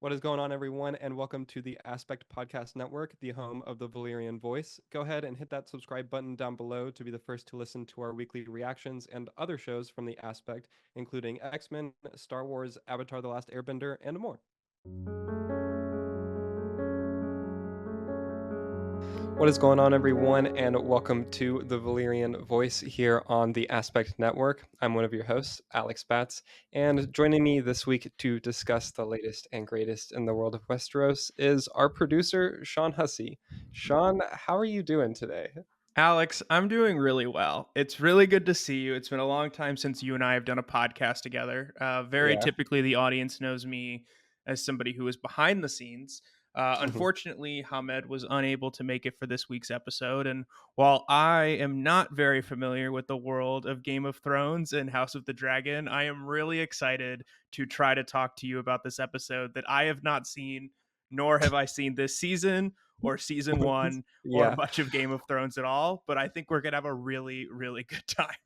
What is going on, everyone, and welcome to the Aspect Podcast Network, the home of the Valyrian Voice. Go ahead and hit that subscribe button down below to be the first to listen to our weekly reactions and other shows from the Aspect, including X-Men, Star Wars, Avatar: The Last Airbender, and more. What is going on, everyone, and welcome to the Valyrian Voice here on the Aspect Network. I'm one of your hosts, Alex Batts, and joining me this week to discuss the latest and greatest in the world of Westeros is our producer, Sean Hussey. Sean, how are you doing today? Alex, I'm doing really well. It's really good to see you. It's been a long time since you and I have done a podcast together. Very Yeah. typically, the audience knows me as somebody who is behind the scenes. Unfortunately, Hamed was unable to make it for this week's episode. And while I am not very familiar with the world of Game of Thrones and House of the Dragon, I am really excited to try to talk to you about this episode that I have not seen, nor have I seen this season or season one or Yeah. much of Game of Thrones at all, but I think we're gonna have a really, really good time.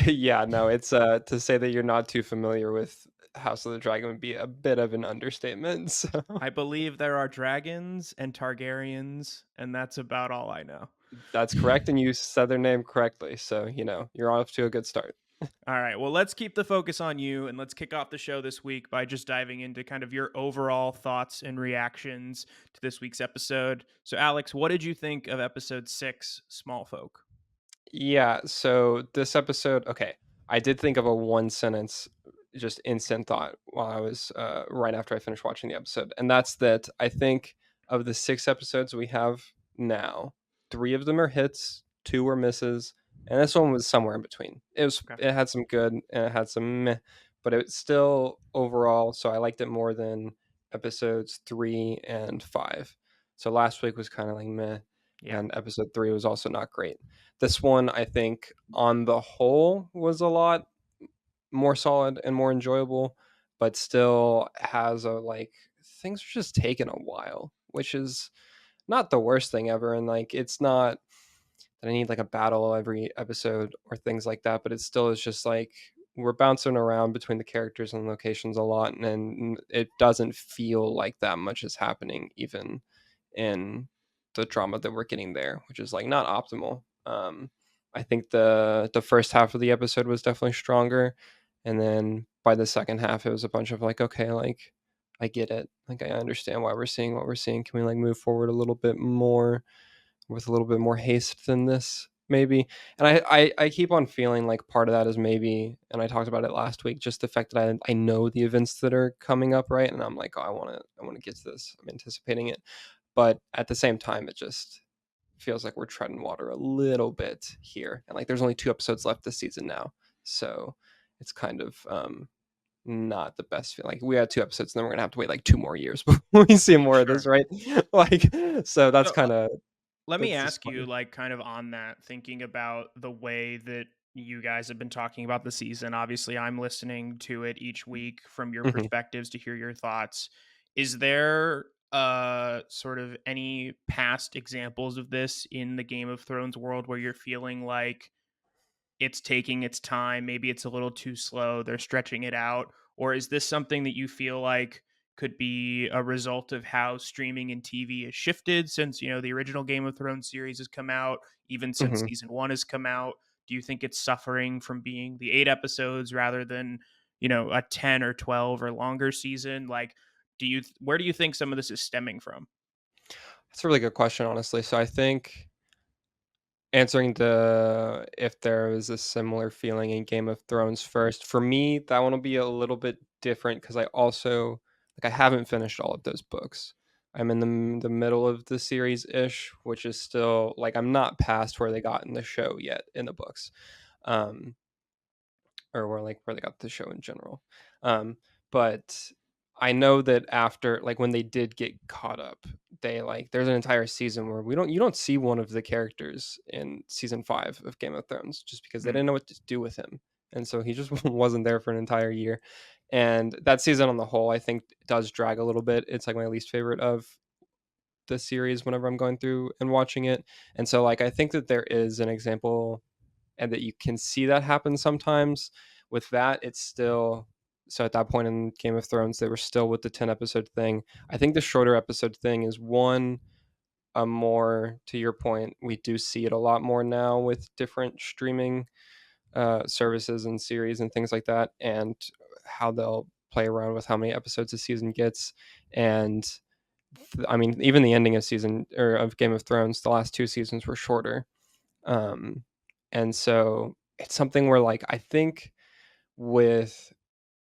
Yeah, no, it's to say that you're not too familiar with House of the Dragon would be a bit of an understatement. So I believe there are dragons and Targaryens, and that's about all I know. that's correct, and you said their name correctly. So, you're off to a good start. All right, well, let's keep the focus on you and let's kick off the show this week by just diving into kind of your overall thoughts and reactions to this week's episode. So, Alex, what did you think of episode 6, Smallfolk? Yeah, so this episode, okay, I did think of a one sentence, just instant thought while I was right after I finished watching the episode. And that's that I think of the six episodes we have now, three of them are hits, two were misses, and this one was somewhere in between. Okay. It had some good and it had some meh, but it's still overall, so I liked it more than episodes 3 and 5. So last week was kind of like meh, Yeah. and episode 3 was also not great. This one, I think, on the whole, was a lot more solid and more enjoyable, but still has a like things are just taking a while, which is not the worst thing ever. And like, it's not that I need like a battle every episode or things like that, but it still is just like we're bouncing around between the characters and locations a lot, and it doesn't feel like that much is happening, even in the drama that we're getting there, which is like not optimal. I think the first half of the episode was definitely stronger, and then by the second half, it was a bunch of like, okay, like I get it, like I understand why we're seeing what we're seeing. Can we like move forward a little bit more with a little bit more haste than this? Maybe, and I keep on feeling like part of that is maybe, and I talked about it last week, just the fact that I know the events that are coming up, right, and I'm like, oh, I want to get to this. I'm anticipating it, but at the same time, it just feels like we're treading water a little bit here. And like there's only two episodes left this season now. So it's kind of not the best feel. Like we had two episodes and then we're gonna have to wait like 2 more years before we see more of this, Sure. right? Like so that's So, kind of let me that's ask you, disappointing. like, kind of on that, thinking about the way that you guys have been talking about the season. Obviously, I'm listening to it each week from your Hmm. perspectives to hear your thoughts. Is there sort of any past examples of this in the Game of Thrones world where you're feeling like it's taking its time, maybe it's a little too slow, they're stretching it out? Or is this something that you feel like could be a result of how streaming and TV has shifted since, the original Game of Thrones series has come out, even since Hmm. season 1 has come out? Do you think it's suffering from being the 8 episodes rather than, a 10 or 12 or longer season? Like, where do you think some of this is stemming from? That's a really good question, honestly. So I think answering the if there was a similar feeling in Game of Thrones first, for me, that one will be a little bit different because I also like I haven't finished all of those books. I'm in the middle of the series ish, which is still like I'm not past where they got in the show yet in the books. Um, or where they got the show in general. But I know that after like when they did get caught up, they like there's an entire season where we don't you don't see one of the characters in season 5 of Game of Thrones just because they Mm, didn't know what to do with him. And so he just wasn't there for an entire year. And that season on the whole, I think does drag a little bit. It's like my least favorite of the series whenever I'm going through and watching it. And so like I think that there is an example and that you can see that happen sometimes. With that, it's still So at that point in Game of Thrones, they were still with the 10 episode thing. I think the shorter episode thing is one, a more, to your point, we do see it a lot more now with different streaming services and series and things like that, and how they'll play around with how many episodes a season gets. And I mean, even the ending of season or of Game of Thrones, the last two seasons were shorter. Um, and so it's something where, like, I think with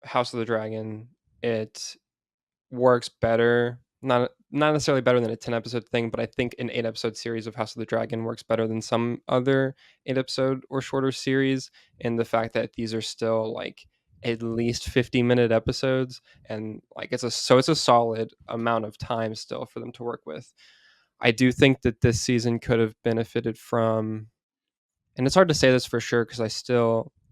House of the Dragon, it works better. Not necessarily better than a 10 episode thing, but I think an 8 episode series of House of the Dragon works better than some other 8 episode or shorter series. And the fact that these are still like at least 50-minute episodes, and like it's a solid amount of time still for them to work with. I do think that this season could have benefited from, and it's hard to say this for sure because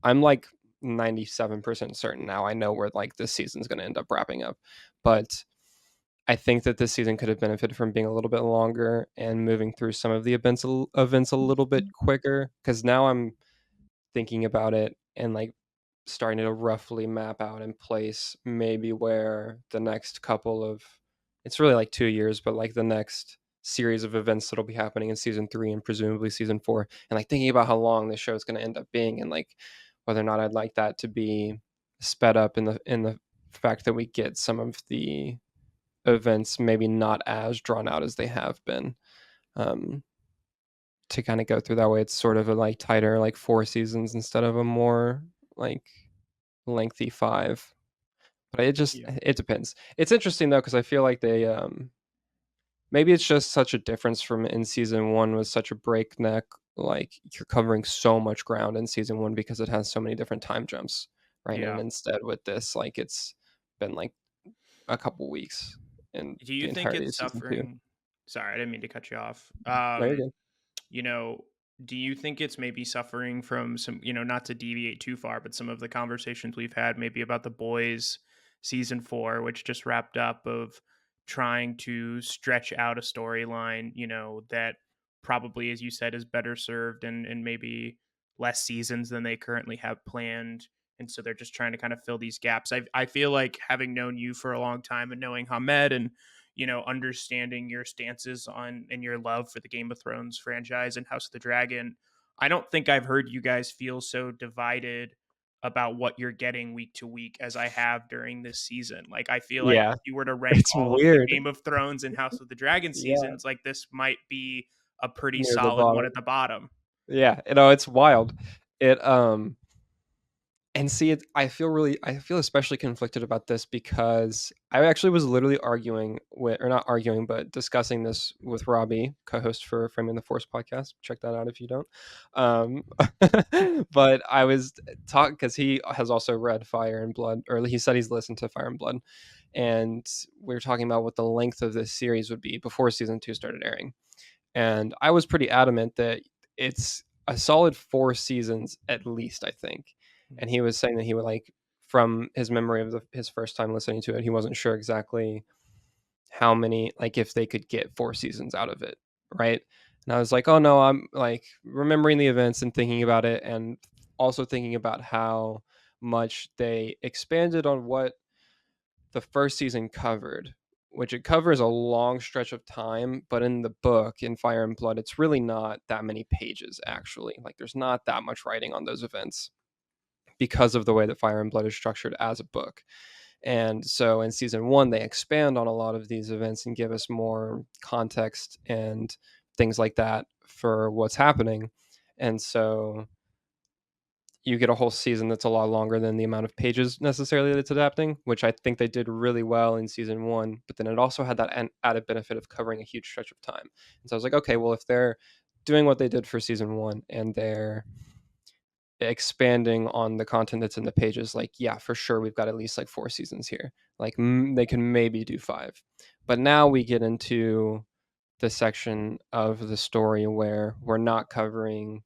I'm like 97% certain now I know where like this season's going to end up wrapping up, but I think that this season could have benefited from being a little bit longer and moving through some of the events a little bit quicker, because now I'm thinking about it and like starting to roughly map out in place maybe where the next couple of, it's really like 2 years, but like the next series of events that'll be happening in season three and presumably season four, and like thinking about how long the show is going to end up being, and like whether or not I'd like that to be sped up in the fact that we get some of the events maybe not as drawn out as they have been, um, to kind of go through that way. It's sort of a like tighter, like 4 seasons instead of a more like lengthy five. But Yeah. it depends. It's interesting though because I feel like they maybe it's just such a difference from in season one was such a breakneck, like you're covering so much ground in season one because it has so many different time jumps, right? And Yeah. instead with this, like it's been like a couple weeks in Do you the think entirety of it's season two. suffering? Sorry, I didn't mean to cut you off. No, you're good. You know, do you think it's maybe suffering from some, not to deviate too far, but some of the conversations we've had maybe about The Boys season 4, which just wrapped up, of trying to stretch out a storyline, that probably, as you said, is better served and maybe less seasons than they currently have planned. And so they're just trying to kind of fill these gaps. I feel like, having known you for a long time and knowing Hamed, and understanding your stances on and your love for the Game of Thrones franchise and House of the Dragon, I don't think I've heard you guys feel so divided about what you're getting week to week as I have during this season. Like, I feel like Yeah, if you were to rank it's all of the weird. Game of Thrones and House of the Dragon Yeah, seasons, like, this might be a pretty near the solid one bottom. at the bottom. Yeah, it's wild. It and see it I feel especially conflicted about this because I actually was literally arguing with, or not arguing, but discussing this with Robbie, co-host for Framing the Force podcast. Check that out if you don't. Um, but I was talking because he has also read Fire and Blood, or he said he's listened to Fire and Blood, and we were talking about what the length of this series would be before season two started airing. And I was pretty adamant that it's a solid 4 seasons at least, I think. And he was saying that he would like, from his memory of his first time listening to it, he wasn't sure exactly how many, like if they could get 4 seasons out of it, right? And I was like, oh no, I'm like remembering the events and thinking about it, and also thinking about how much they expanded on what the first season covered, which it covers a long stretch of time, but in the book, in Fire and Blood, it's really not that many pages actually. Like there's not that much writing on those events because of the way that Fire and Blood is structured as a book. And so in season one, they expand on a lot of these events and give us more context and things like that for what's happening. And so you get a whole season that's a lot longer than the amount of pages necessarily that it's adapting, which I think they did really well in season one. But then it also had that added benefit of covering a huge stretch of time. And so I was like, okay, well, if they're doing what they did for season one and they're expanding on the content that's in the pages, like, yeah, for sure, we've got at least like 4 seasons here. Like, they can maybe do five. But now we get into the section of the story where we're not covering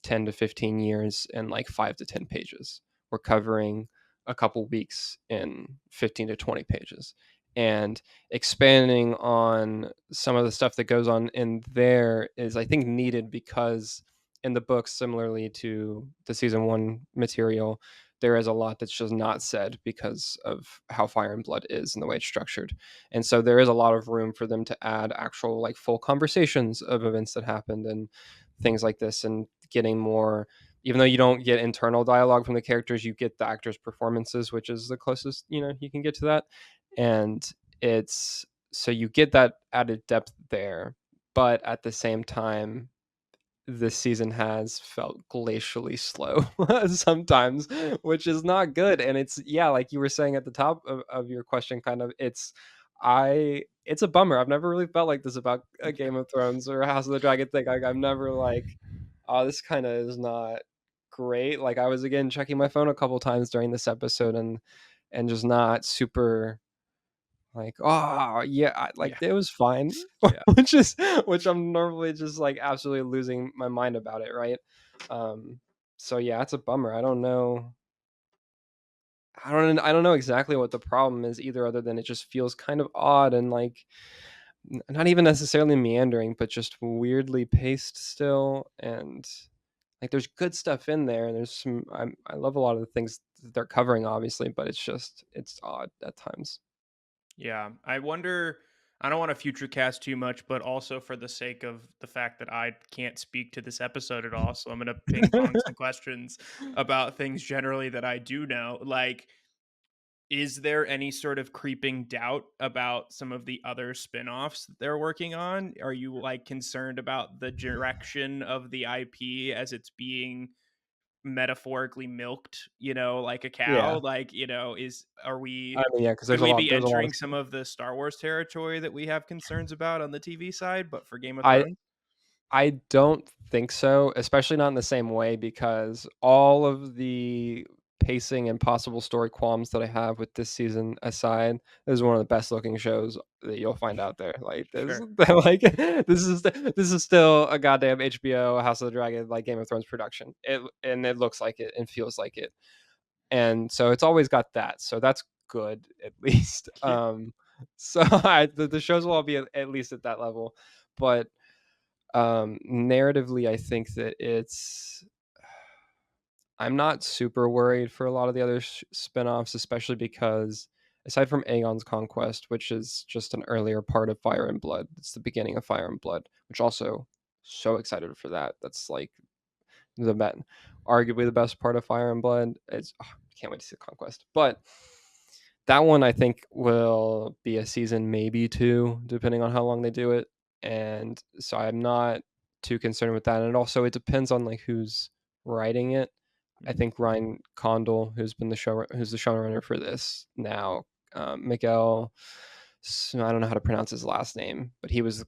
10 to 15 years in like 5 to 10 pages. We're covering a couple weeks in 15 to 20 pages. And expanding on some of the stuff that goes on in there is, I think, needed because in the books, similarly to the season one material, there is a lot that's just not said because of how Fire and Blood is and the way it's structured. And so there is a lot of room for them to add actual like full conversations of events that happened and things like this, and getting more, even though you don't get internal dialogue from the characters, you get the actors' performances, which is the closest, you can get to that. And it's so you get that added depth there, but at the same time, this season has felt glacially slow sometimes, which is not good. And it's, yeah, like you were saying at the top of your question, kind of, it's a bummer. I've never really felt like this about a Game of Thrones or House of the Dragon thing. Like I'm never like, oh, this kind of is not great. Like I was again checking my phone a couple times during this episode, and just not super like, oh yeah, like Yeah. it was fine, Yeah. which I'm normally just like absolutely losing my mind about it, right? Um, so yeah, it's a bummer. I don't know exactly what the problem is either, other than it just feels kind of odd and like not even necessarily meandering, but just weirdly paced still. And like there's good stuff in there, and there's I love a lot of the things that they're covering, obviously, but it's odd at times. Yeah, I wonder. I don't want to future cast too much, but also for the sake of the fact that I can't speak to this episode at all, so I'm going to ping pong some questions about things generally that I do know. Like, is there any sort of creeping doubt about some of the other spin-offs that they're working on? Are you like concerned about the direction of the IP as it's being metaphorically milked, like a cow? Yeah, Like, is are we I mean, yeah, because could we be there's a lot of entering some of the Star Wars territory that we have concerns about on the TV side, but for Game of I Thrones? I don't think so, especially not in the same way, because all of the pacing and possible story qualms that I have with this season aside, this is one of the best looking shows that you'll find out there. Like this, Sure. like this is still a goddamn HBO House of the Dragon, like Game of Thrones production. It looks like it and feels like it, and so it's always got that. So that's good at least. Yeah. So the shows will all be at least at that level, but narratively, I think that I'm not super worried for a lot of the other spin-offs, especially because aside from Aegon's Conquest, which is just an earlier part of Fire and Blood, it's the beginning of Fire and Blood, which also so excited for that. That's like the bet, arguably the best part of Fire and Blood. Can't wait to see the Conquest, but that one I think will be a season, maybe two, depending on how long they do it. And so I'm not too concerned with that. And also, it depends on like who's writing it. I Mhm. think Ryan Condal, who's the showrunner for this now, Miguel. I don't know how to pronounce his last name, but he was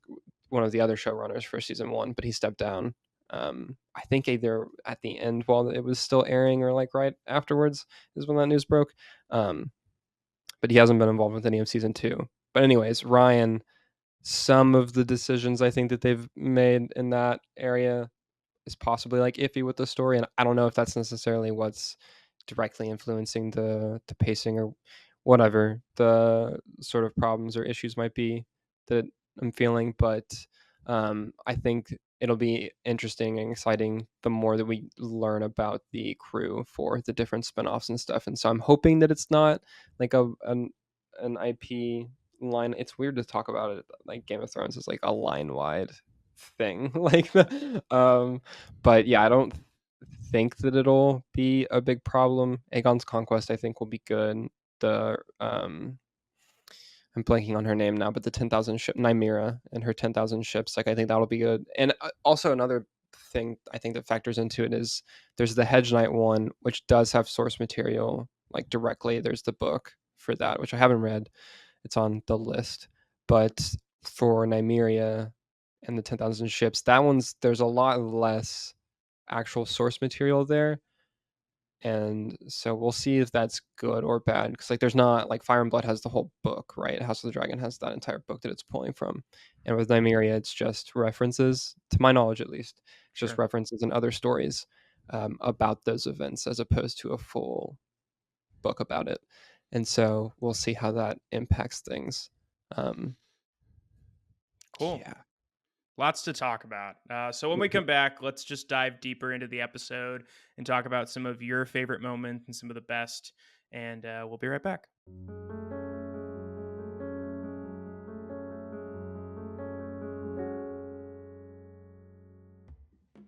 one of the other showrunners for season one, but he stepped down. I think either at the end while it was still airing or like right afterwards is when that news broke. Um, but he hasn't been involved with any of season two. But anyways, Ryan, some of the decisions I think that they've made in that area is possibly like iffy with the story, and I don't know if that's necessarily what's directly influencing the pacing or whatever the sort of problems or issues might be that I'm feeling. But I think it'll be interesting and exciting the more that we learn about the crew for the different spinoffs and stuff. And so I'm hoping that it's not like an IP line. It's weird to talk about it like Game of Thrones is like a line wide thing like but yeah, I don't think that it'll be a big problem. Aegon's Conquest I think will be good. The I'm blanking on her name now, but the 10,000 ship Nymera and her 10,000 ships, like I think that'll be good. And also another thing I think that factors into it is there's the Hedge Knight one, which does have source material like directly. There's the book for that, which I haven't read. It's on the list, but for Nymeria and the 10,000 ships, there's a lot less actual source material there, and so we'll see if that's good or bad, because like there's not like Fire and Blood has the whole book, right? House of the Dragon has that entire book that it's pulling from, and with Nymeria it's just references, to my knowledge at least, it's just Sure. references and other stories about those events as opposed to a full book about it. And so we'll see how that impacts things. um Cool. yeah. Lots to talk about. So when we come back, let's just dive deeper into the episode and talk about some of your favorite moments and some of the best. And we'll be right back.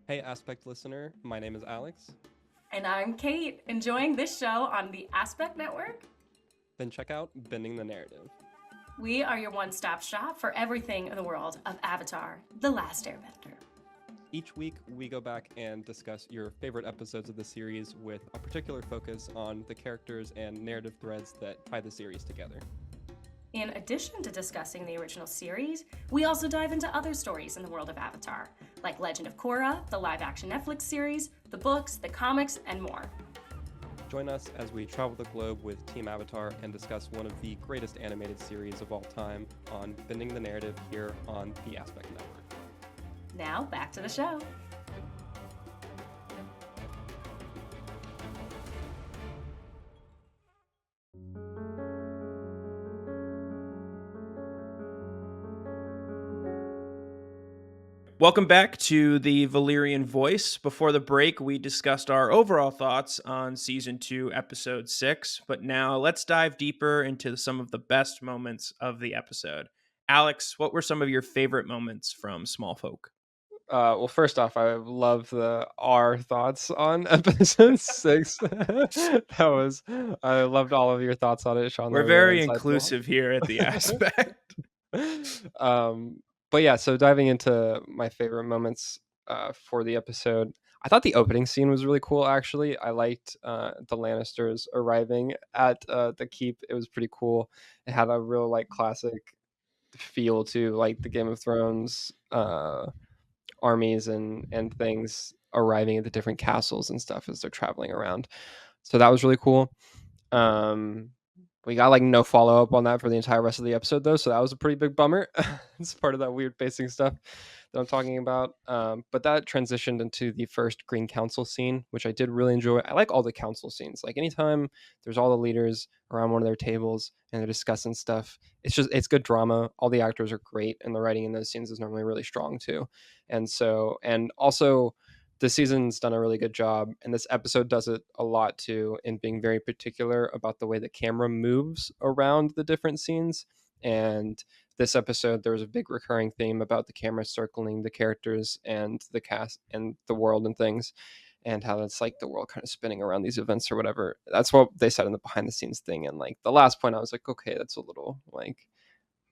Hey, Aspect listener, my name is Alex. And I'm Kate, enjoying this show on the Aspect Network. Then check out Bending the Narrative. We are your one-stop shop for everything in the world of Avatar: The Last Airbender. Each week, we go back and discuss your favorite episodes of the series with a particular focus on the characters and narrative threads that tie the series together. In addition to discussing the original series, we also dive into other stories in the world of Avatar, like Legend of Korra, the live-action Netflix series, the books, the comics, and more. Join us as we travel the globe with Team Avatar and discuss one of the greatest animated series of all time on Bending the Narrative here on the Aspect Network. Now, back to the show. Welcome back to the Valyrian Voice. Before the break, we discussed our overall thoughts on season 2, episode 6. But now let's dive deeper into some of the best moments of the episode. Alex, what were some of your favorite moments from Smallfolk? Well, first off, I love our thoughts on episode 6. I loved all of your thoughts on it, Sean. They We're were really very insightful. inclusive here at the Aspect. um, but yeah, so diving into my favorite moments for the episode, I thought the opening scene was really cool. Actually, I liked the Lannisters arriving at the keep. It was pretty cool. It had a real like classic feel to like the Game of Thrones armies and things arriving at the different castles and stuff as they're traveling around. So that was really cool. Um, we got like no follow up on that for the entire rest of the episode though, so that was a pretty big bummer. It's part of that weird pacing stuff that I'm talking about. But that transitioned into the first Green Council scene, which I did really enjoy. I like all the council scenes. Like anytime there's all the leaders around one of their tables and they're discussing stuff, it's good drama. All the actors are great, and the writing in those scenes is normally really strong too. And also the season's done a really good job, and this episode does it a lot too, in being very particular about the way the camera moves around the different scenes. And this episode, there was a big recurring theme about the camera circling the characters and the cast and the world and things, and how it's like the world kind of spinning around these events or whatever. That's what they said in the behind the scenes thing. And like the last point, I was like, okay, that's a little like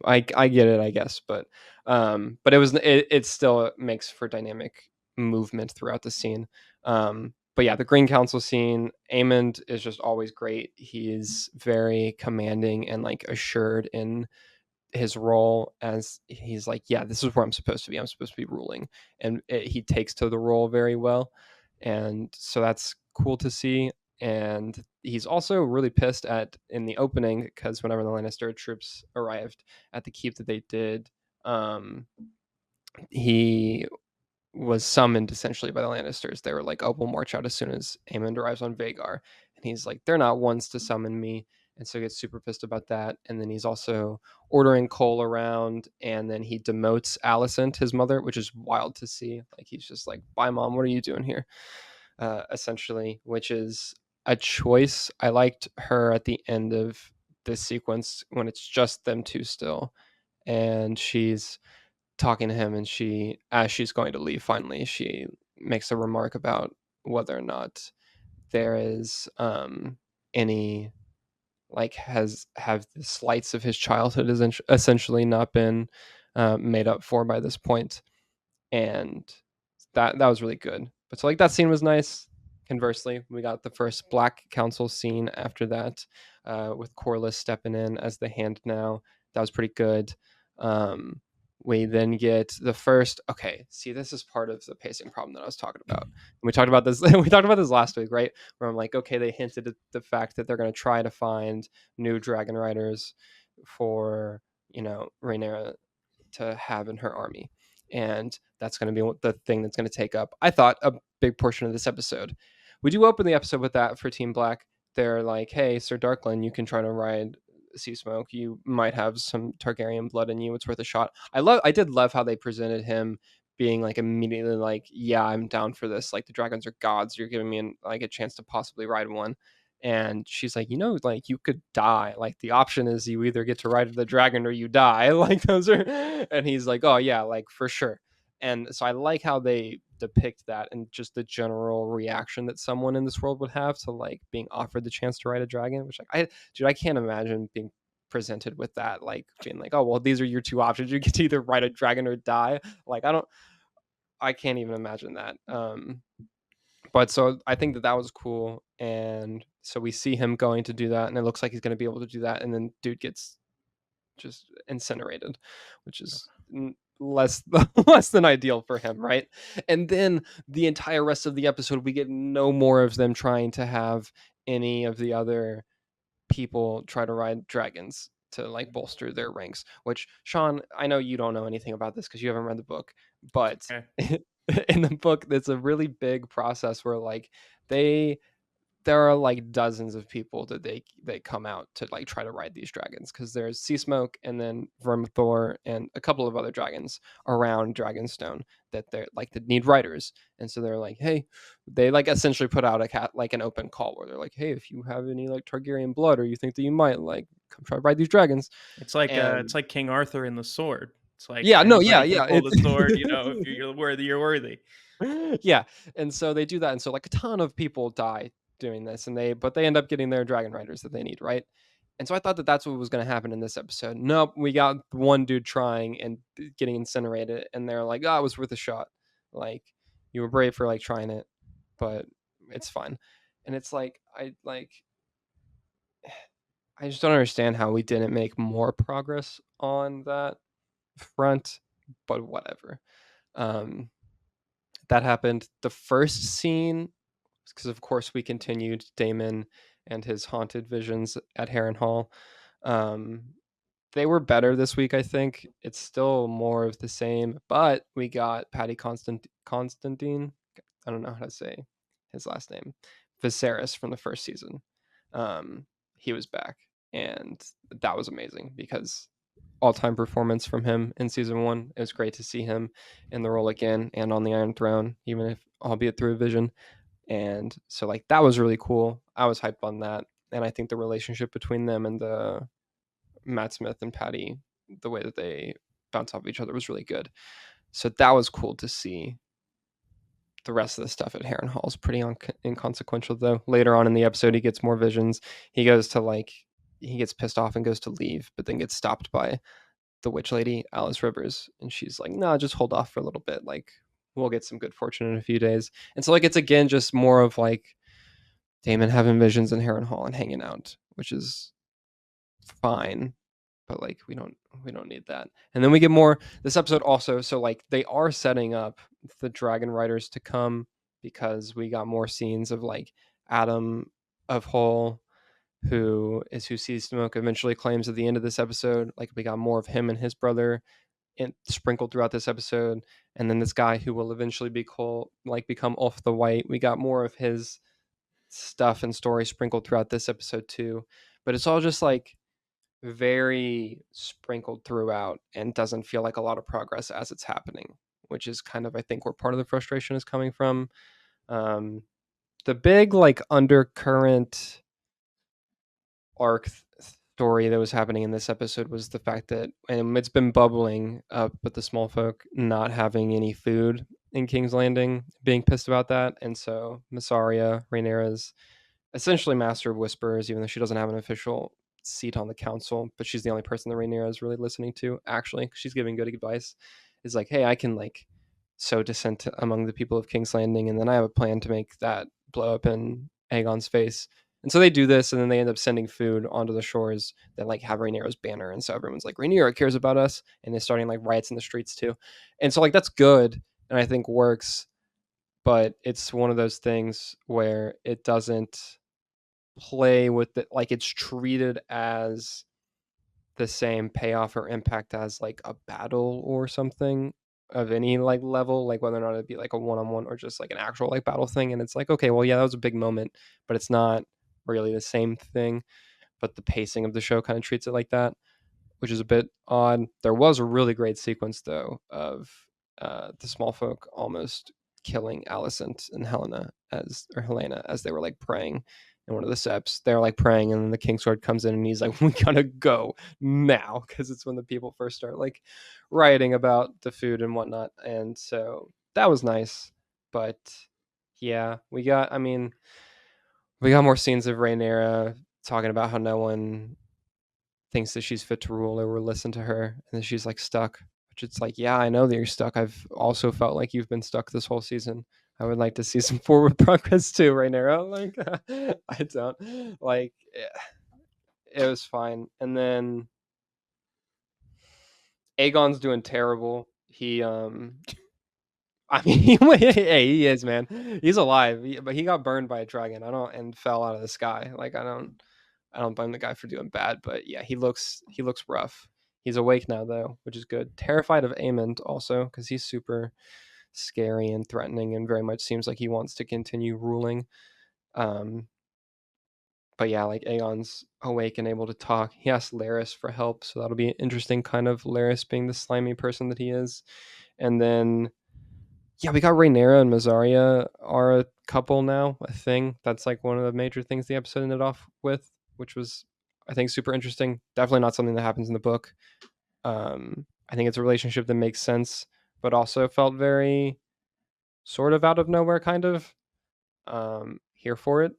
I get it, I guess, but it still makes for dynamic movement throughout the scene. But yeah, the Green Council scene, Amond is just always great. He's very commanding and like assured in his role, as he's like, yeah, this is where I'm supposed to be. I'm supposed to be ruling, and he takes to the role very well, and so that's cool to see. And he's also really pissed at in the opening because whenever the Lannister troops arrived at the keep that they did, he was summoned essentially by the Lannisters. They were like, "Oh, we'll march out as soon as Aemond arrives on Vagar," and he's like, "They're not ones to summon me," and so he gets super pissed about that. And then he's also ordering Cole around, and then he demotes Alicent, his mother, which is wild to see. Like he's just like, "Bye, mom. What are you doing here?" Essentially, which is a choice. I liked her at the end of this sequence when it's just them two still, and she's talking to him, and as she's going to leave finally, she makes a remark about whether or not there is any like has have the slights of his childhood is essentially not been made up for by this point. And that was really good. But so like that scene was nice. Conversely, we got the first Black Council scene after that, with Corlys stepping in as the hand now. That was pretty good. Um, we then get the first. Okay, see, this is part of the pacing problem that I was talking about. We talked about this. We talked about this last week, right? Where I'm like, okay, they hinted at the fact that they're going to try to find new dragon riders for Rhaenyra to have in her army, and that's going to be the thing that's going to take up, I thought, a big portion of this episode. We do open the episode with that for Team Black. They're like, "Hey, Sir Darkland, you can try to ride sea smoke. You might have some Targaryen blood in you. It's worth a shot. I did love how they presented him being like immediately like, yeah, I'm down for this. Like the dragons are gods. You're giving me like a chance to possibly ride one. And she's like, like you could die. Like the option is you either get to ride the dragon or you die. Like those are, and he's like, oh yeah, like for sure. And so I like how they depict that and just the general reaction that someone in this world would have to like being offered the chance to ride a dragon, which like I can't imagine being presented with that, like being like, oh well, these are your two options. You get to either ride a dragon or die. Like I can't even imagine that. But so I think that was cool, and so we see him going to do that, and it looks like he's going to be able to do that, and then dude gets just incinerated, which is less less than ideal for him, right? And then the entire rest of the episode, we get no more of them trying to have any of the other people try to ride dragons to like bolster their ranks. Which Sean, I know you don't know anything about this because you haven't read the book, but Okay. in the book, it's a really big process where like they there are like dozens of people that they come out to like try to ride these dragons because there's Sea Smoke and then Vermithor and a couple of other dragons around Dragonstone that they're like that need riders, and so they're like, hey, they like essentially put out like an open call where they're like, hey, if you have any like Targaryen blood or you think that you might like come try to ride these dragons, It's and like King Arthur in the sword. It's like yeah, no, yeah, anybody can yeah, pull the sword, if you're worthy, you're worthy. yeah, and so they do that, and so like a ton of people die doing this, and they end up getting their dragon riders that they need, right? And so I thought that that's what was going to happen in this episode. Nope, we got one dude trying and getting incinerated, and they're like, "Oh, it was worth a shot. Like you were brave for like trying it, but it's fine." And it's like I just don't understand how we didn't make more progress on that front, but whatever. Um, that happened. The first scene, because of course we continued Damon and his haunted visions at Harrenhal. Um, they were better this week, I think. It's still more of the same, but we got Patty Constantine. I don't know how to say his last name. Viserys from the first season. He was back, and that was amazing because all-time performance from him in season one. It was great to see him in the role again and on the Iron Throne, even if albeit through a vision. And so like that was really cool. I was hyped on that, and I think the relationship between them and the Matt Smith and Patty, the way that they bounce off each other was really good. So that was cool to see. The rest of the stuff at Harrenhal is pretty inconsequential, though. Later on in the episode, he gets more visions. He goes to he gets pissed off and goes to leave, but then gets stopped by the witch lady, Alice Rivers, and she's like, "No, just hold off for a little bit. Like, we'll get some good fortune in a few days." And so, like, it's again just more of like Damon having visions in Harrenhal and hanging out, which is fine, but like we don't need that. And then we get more this episode also. So like they are setting up the dragon riders to come because we got more scenes of like Adam of Hull, who sees smoke eventually claims at the end of this episode. Like we got more of him and his brother sprinkled throughout this episode, and then this guy who will eventually become Ulf the White. We got more of his stuff and story sprinkled throughout this episode too, but it's all just like very sprinkled throughout and doesn't feel like a lot of progress as it's happening, which is kind of I think where part of the frustration is coming from. Um, the big like undercurrent arc story that was happening in this episode was the fact that, and it's been bubbling up with the small folk not having any food in King's Landing, being pissed about that, and so Massaria Rhaenyra's essentially Master of Whispers, even though she doesn't have an official seat on the council, but she's the only person that Rhaenyra is really listening to. Actually, she's giving good advice. Is like, hey, I can like sow dissent among the people of King's Landing, and then I have a plan to make that blow up in Aegon's face. And so they do this, and then they end up sending food onto the shores that like have Rhaenyra's banner, and so everyone's like, Rhaenyra cares about us, and they're starting like riots in the streets too. And so like that's good, and I think works, but it's one of those things where it doesn't play with it, like it's treated as the same payoff or impact as like a battle or something of any like level, like whether or not it'd be like a one-on-one or just like an actual like battle thing. And it's like, okay, well, yeah, that was a big moment, but it's not really the same thing. but the pacing of the show kind of treats it like that, which is a bit odd. There was a really great sequence though of the small folk almost killing Alicent and Helena as they were like praying in one of the seps. They're like praying, and then the Kingsword comes in, and he's like, "We gotta go now," because it's when the people first start like rioting about the food and whatnot, and so that was nice. But yeah, we got more scenes of Rhaenyra talking about how no one thinks that she's fit to rule or will listen to her, and then she's like stuck. Which it's like, yeah, I know that you're stuck. I've also felt like you've been stuck this whole season. I would like to see some forward progress too, Rhaenyra. Like, I don't like. It was fine, and then Aegon's doing terrible. I mean, hey, he is, man. He's alive, but he got burned by a dragon. I don't and fell out of the sky. Like I don't blame the guy for doing bad, but yeah, he looks rough. He's awake now though, which is good. Terrified of Aemond also because he's super scary and threatening and very much seems like he wants to continue ruling. Um, but yeah, like Aegon's awake and able to talk. He asks Larys for help, so that'll be interesting. Kind of Larys being the slimy person that he is, and then yeah, we got Rhaenyra and Mazaria are a couple now, a thing. That's like one of the major things the episode ended off with, which was, I think, super interesting. Definitely not something that happens in the book. I think it's a relationship that makes sense, but also felt very sort of out of nowhere, kind of. Here for it,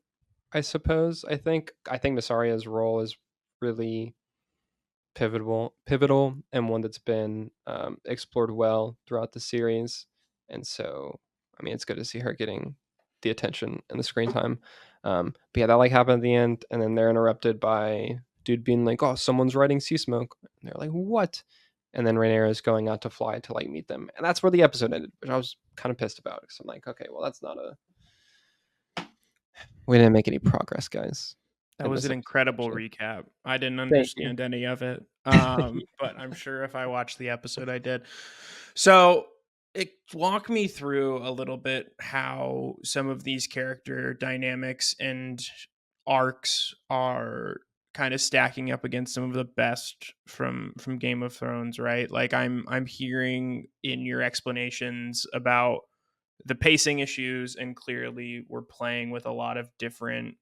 I suppose. I think Masaria's role is really pivotal, and one that's been explored well throughout the series. And so, I mean, it's good to see her getting the attention and the screen time. But yeah, that like happened at the end, and then they're interrupted by dude being like, "Oh, someone's writing sea smoke." And they're like, "What?" And then Rhaenyra is going out to fly to like meet them, and that's where the episode ended, which I was kind of pissed about because I'm like, okay, well, that's not a we didn't make any progress, guys. That In was this an episode, incredible actually. recap. I didn't Thank you. understand any of it. But I'm sure if I watched the episode, I did. So walk me through a little bit how some of these character dynamics and arcs are kind of stacking up against some of the best from Game of Thrones, right? Like I'm hearing in your explanations about the pacing issues, and clearly we're playing with a lot of different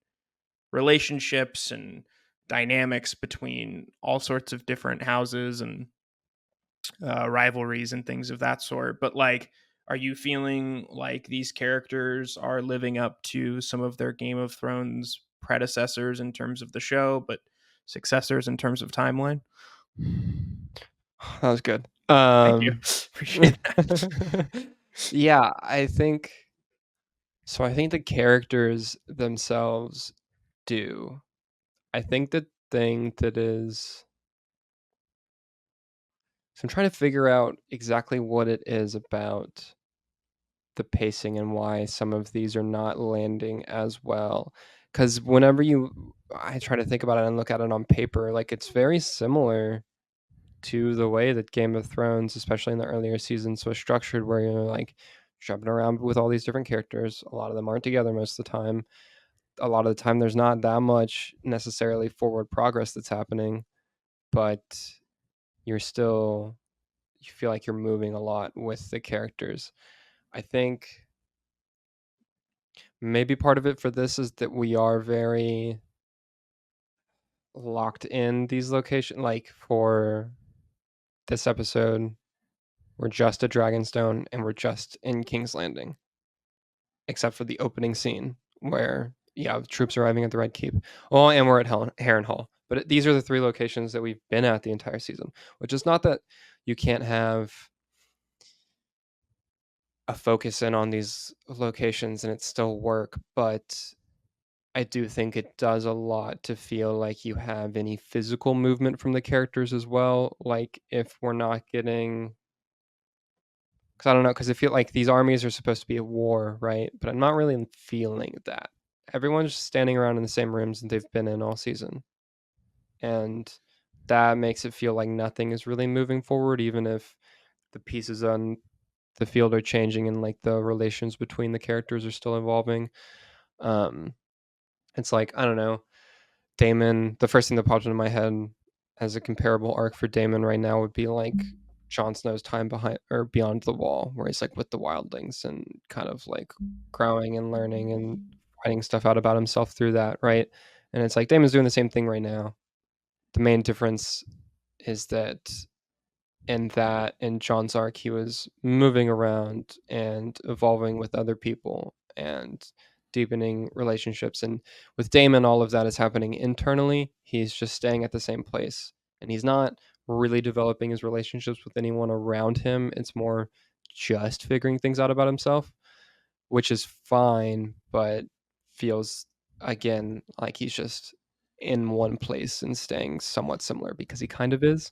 relationships and dynamics between all sorts of different houses and rivalries and things of that sort. But like, are you feeling like these characters are living up to some of their Game of Thrones predecessors in terms of the show, but successors in terms of timeline? That was good. Thank you. Appreciate that. Yeah, I think so. I think the characters themselves do. I think the thing that is. So I'm trying to figure out exactly what it is about the pacing and why some of these are not landing as well. Because I try to think about it and look at it on paper, like it's very similar to the way that Game of Thrones, especially in the earlier seasons, was structured, where you're like jumping around with all these different characters. A lot of them aren't together most of the time. A lot of the time, there's not that much necessarily forward progress that's happening, but you're still, you feel like you're moving a lot with the characters. I think maybe part of it for this is that we are very locked in these locations. Like for this episode, we're just at Dragonstone and we're just in King's Landing, except for the opening scene where yeah, the troops arriving at the Red Keep. Well, and we're at Heron Hall. But these are the three locations that we've been at the entire season. Which is not that you can't have a focus in on these locations and it still work, but I do think it does a lot to feel like you have any physical movement from the characters as well. Like if we're not getting, because I don't know, because I feel like these armies are supposed to be at war, right? But I'm not really feeling that. Everyone's just standing around in the same rooms that they've been in all season, and that makes it feel like nothing is really moving forward, even if the pieces on the field are changing and like the relations between the characters are still evolving. Um, it's like I don't know. Daemon, the first thing that popped into my head as a comparable arc for Daemon right now would be like Jon Snow's time behind or beyond the wall, where he's like with the wildlings and kind of like growing and learning and finding stuff out about himself through that, right? And it's like Damon's doing the same thing right now. The main difference is that in John's arc, he was moving around and evolving with other people and deepening relationships. And with Damon, all of that is happening internally. He's just staying at the same place, and he's not really developing his relationships with anyone around him. It's more just figuring things out about himself, which is fine, but feels again like he's just in one place and staying somewhat similar because he kind of is.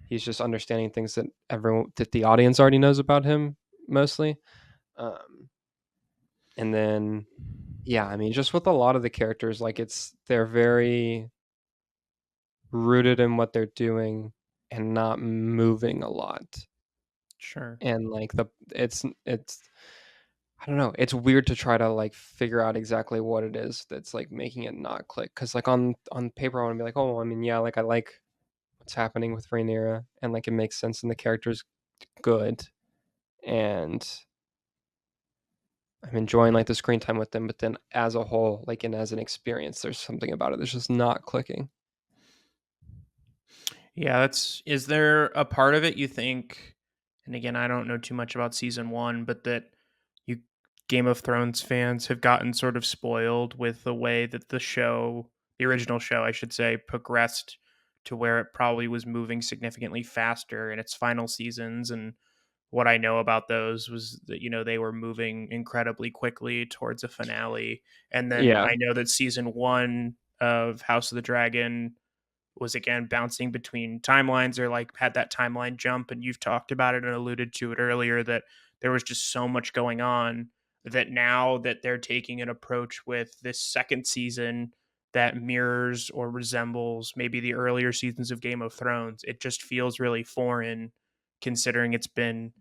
He's just understanding things that the audience already knows about him mostly. Um, and then, yeah, I mean, just with a lot of the characters, like they're very rooted in what they're doing and not moving a lot. Sure. And like it's I don't know. It's weird to try to like figure out exactly what it is that's like making it not click. Because like on paper, I want to be like, oh, I mean, yeah, like I like what's happening with Rhaenyra, and like it makes sense, and the character's good, and I'm enjoying like the screen time with them. But then as a whole, like and as an experience, there's something about it that's just not clicking. Yeah, is there a part of it you think, and again, I don't know too much about season 1, but that you Game of Thrones fans have gotten sort of spoiled with the way that the original show, I should say, progressed to where it probably was moving significantly faster in its final seasons. And what I know about those was that, they were moving incredibly quickly towards a finale. And then Yeah, I know that season 1 of House of the Dragon was again bouncing between timelines, or like had that timeline jump, and you've talked about it and alluded to it earlier, that there was just so much going on, that now that they're taking an approach with this second season that mirrors or resembles maybe the earlier seasons of Game of Thrones, it just feels really foreign, considering it's been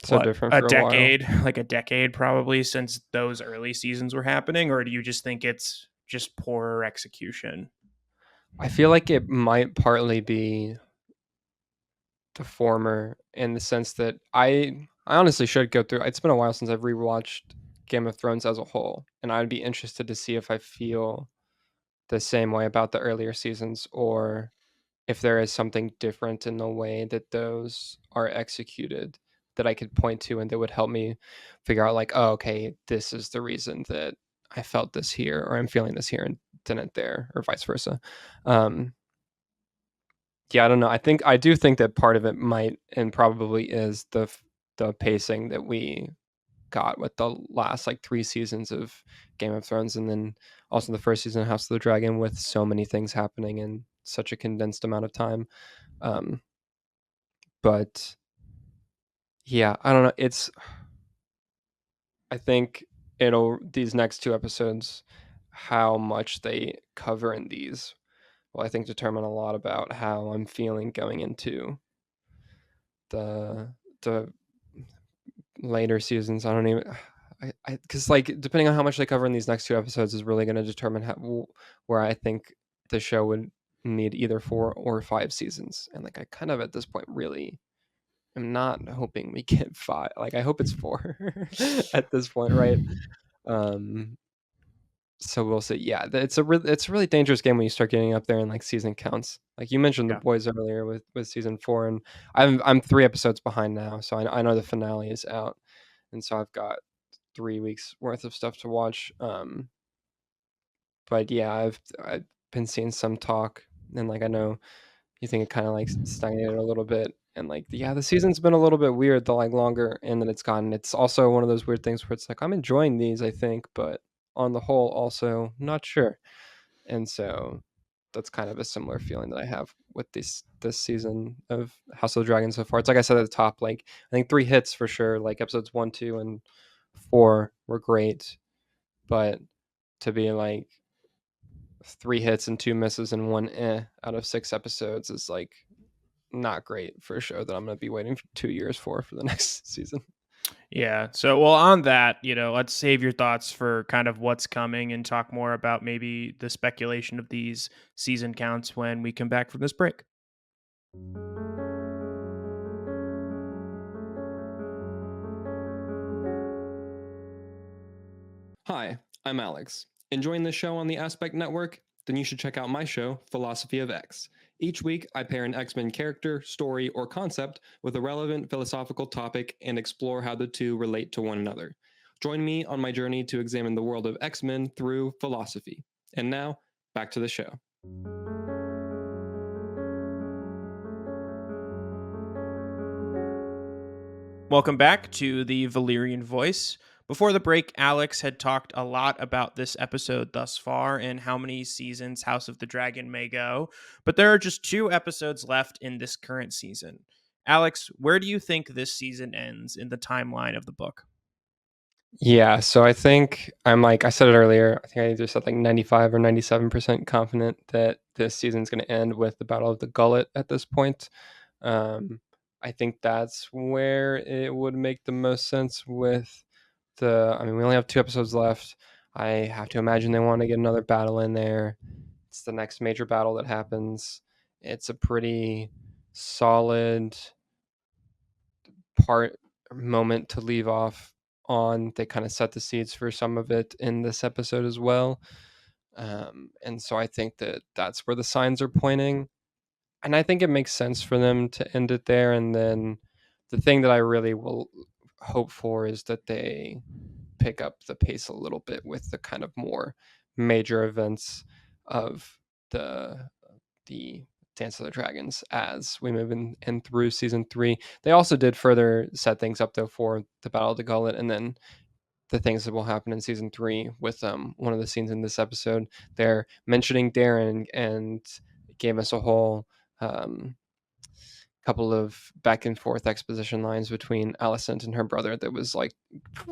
so what, different for a while. like a decade probably since those early seasons were happening. Or do you just think it's just poorer execution? I feel like it might partly be the former in the sense that I honestly should go through. It's been a while since I've rewatched Game of Thrones as a whole, and I'd be interested to see if I feel the same way about the earlier seasons or if there is something different in the way that those are executed that I could point to and that would help me figure out like, oh, okay, this is the reason that I felt this here or I'm feeling this here and didn't there or vice versa. Um, yeah, I don't know. I do think that part of it might and probably is the pacing that we got with the last like 3 seasons of Game of Thrones, and then also the first season of House of the Dragon with so many things happening in such a condensed amount of time. Um, but yeah, I don't know. I think these next 2 episodes, how much they cover in these will I think determine a lot about how I'm feeling going into the the later seasons. I don't even because like depending on how much they cover in these next 2 episodes is really going to determine where I think the show would need either 4 or 5 seasons. And like I kind of at this point really am not hoping we get 5. Like I hope it's 4 at this point, right? Um so we'll see. Yeah, it's a really dangerous game when you start getting up there in like season counts. Like you mentioned the Yeah. boys earlier with season 4, and I'm 3 episodes behind now, so I know the finale is out, and so I've got 3 weeks worth of stuff to watch. But yeah, I've been seeing some talk, and like I know you think it kind of like stagnated a little bit, and like yeah, the season's been a little bit weird the like longer and that it's gotten. It's also one of those weird things where it's like I'm enjoying these, I think, but on the whole, also not sure. And so that's kind of a similar feeling that I have with this season of House of the Dragon so far. It's like I said at the top, like I think 3 hits for sure. Like episodes 1, 2, and 4 were great, but to be like 3 hits and 2 misses and 1 out of 6 episodes is like not great for a show that I'm going to be waiting for 2 years for the next season. Yeah. So, well, on that, let's save your thoughts for kind of what's coming and talk more about maybe the speculation of these season counts when we come back from this break. Hi, I'm Alex. Enjoying this show on the Aspect Network? Then you should check out my show, Philosophy of X. Each week, I pair an X Men character, story, or concept with a relevant philosophical topic and explore how the two relate to one another. Join me on my journey to examine the world of X Men through philosophy. And now, back to the show. Welcome back to the Valyrian Voice. Before the break, Alex had talked a lot about this episode thus far and how many seasons House of the Dragon may go, but there are just 2 episodes left in this current season. Alex, where do you think this season ends in the timeline of the book? Yeah, so I think I'm like I said it earlier. I think I either said like 95 or 97% confident that this season's going to end with the Battle of the Gullet at this point. Um, I think that's where it would make the most sense with I mean, we only have 2 episodes left. I have to imagine they want to get another battle in there. It's the next major battle that happens. It's a pretty solid part moment to leave off on. They kind of set the seeds for some of it in this episode as well. And so I think that that's where the signs are pointing. And I think it makes sense for them to end it there. And then the thing that I really will hope for is that they pick up the pace a little bit with the kind of more major events of the the Dance of the Dragons as we move in through season 3. They also did further set things up though for the Battle of the Gullet, and then the things that will happen in season 3 with one of the scenes in this episode. They're mentioning Darren and gave us a whole um, couple of back and forth exposition lines between Alicent and her brother that was like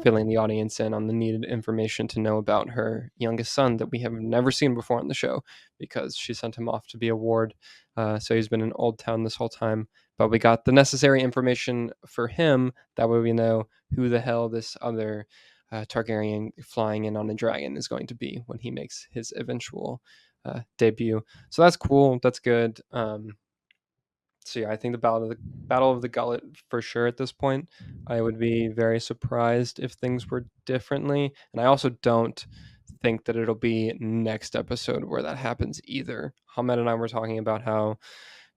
filling the audience in on the needed information to know about her youngest son that we have never seen before on the show because she sent him off to be a ward. So he's been in Old Town this whole time. But we got the necessary information for him. That way we know who the hell this other Targaryen flying in on a dragon is going to be when he makes his eventual debut. So that's cool. That's good. So yeah, I think the Battle of the Gullet for sure at this point. I would be very surprised if things were differently, and I also don't think that it'll be next episode where that happens either. Hamed and I were talking about how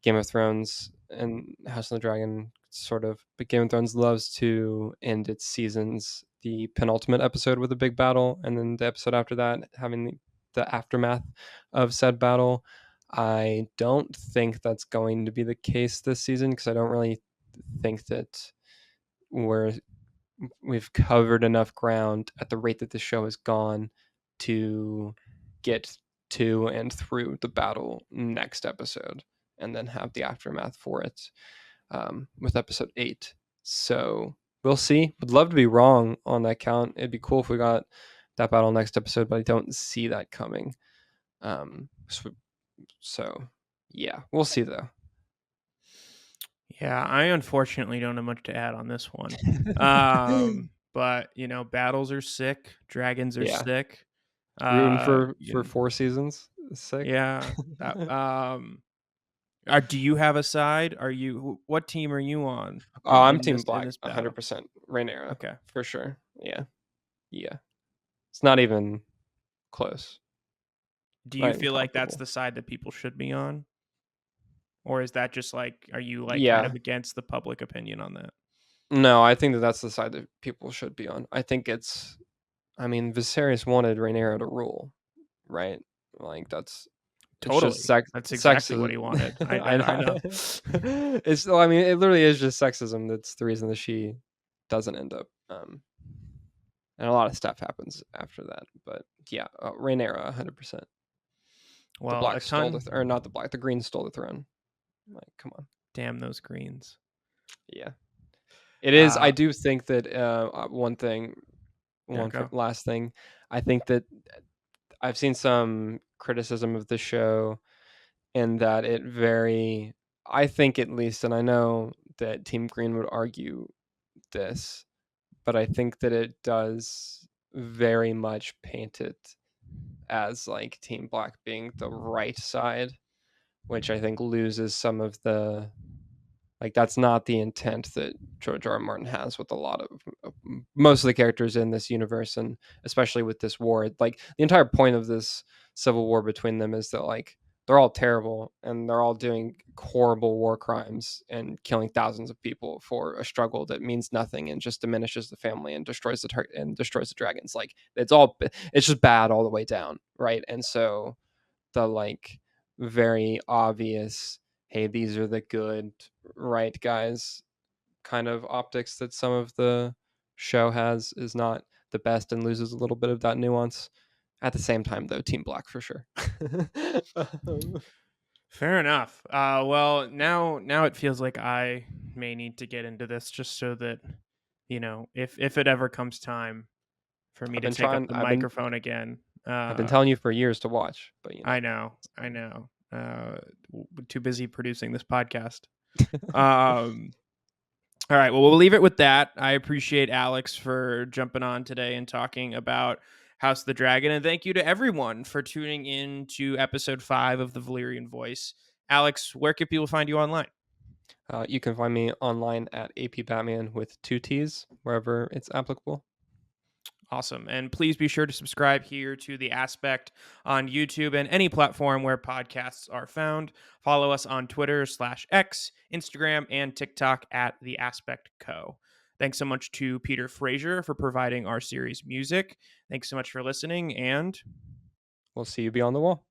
Game of Thrones and House of the Dragon sort of, but Game of Thrones loves to end its seasons the penultimate episode with a big battle, and then the episode after that having the aftermath of said battle. I don't think that's going to be the case this season because I don't really think that we're we've covered enough ground at the rate that the show has gone to get to and through the battle next episode and then have the aftermath for it with episode 8. So we'll see. Would love to be wrong on that count. It'd be cool if we got that battle next episode, but I don't see that coming. So yeah, we'll see though. Yeah, I unfortunately don't have much to add on this one. But battles are sick, dragons are Yeah, sick. rooting Uh, for you, 4 seasons. Sick. yeah. Do you have a side? What team are you on Oh, I'm in Team this Black, battle? 100%. Rhaenyra, Okay. for sure. Yeah, yeah. It's not even close. Do Not you even feel like that's comparable. the side that people should be on? Or is that just like, are you like kind Yeah. of against the public opinion on that? No, I think that that's the side that people should be on. I think it's. I mean, Viserys wanted Rhaenyra to rule, right? Like that's. It's just Totally. That's exactly what sexism. he wanted. I I know. know. It's. I mean, it literally is just sexism. That's the reason that she doesn't end up. And a lot of stuff happens after that. But yeah, Rhaenyra, 100%. The Well, a black stole ton. or not the black, the green stole the throne. Like, come on. Damn those greens. Yeah, it is. I Uh, do think that yeah, go. last thing. I think that I've seen some criticism of the show in that it very. I think at least, and I know that Team Green would argue this, but I think that it does very much paint it as like Team Black being the right side, which I think loses some of the, like, that's not the intent that George R. R. Martin has with a lot of most of the characters in this universe, and especially with this war. Like, the entire point of this civil war between them is that, like, they're all terrible and they're all doing horrible war crimes and killing thousands of people for a struggle that means nothing and just diminishes the family and destroys the dragons. Like, it's just bad all the way down, right? And so the, like, very obvious, hey, these are the good right guys kind of optics that some of the show has is not the best and loses a little bit of that nuance. At the same time, though, Team Black for sure. Fair enough. Well, now it feels like I may need to get into this just so that, if it ever comes time for me I've to been take up trying. the microphone again. I've been telling you for years to watch, but I know. Too busy producing this podcast. Um, all right. Well, we'll leave it with that. I appreciate Alex for jumping on today and talking about House of the Dragon. And thank you to everyone for tuning in to episode 5 of the Valyrian Voice. Alex, where can people find you online? You can find me online at AP Batman with 2 T's, wherever it's applicable. Awesome. And please be sure to subscribe here to The Aspect on YouTube and any platform where podcasts are found. Follow us on Twitter/X, Instagram, and TikTok at The Aspect Co. Thanks so much to Peter Fraser for providing our series music. Thanks so much for listening, and we'll see you beyond the wall.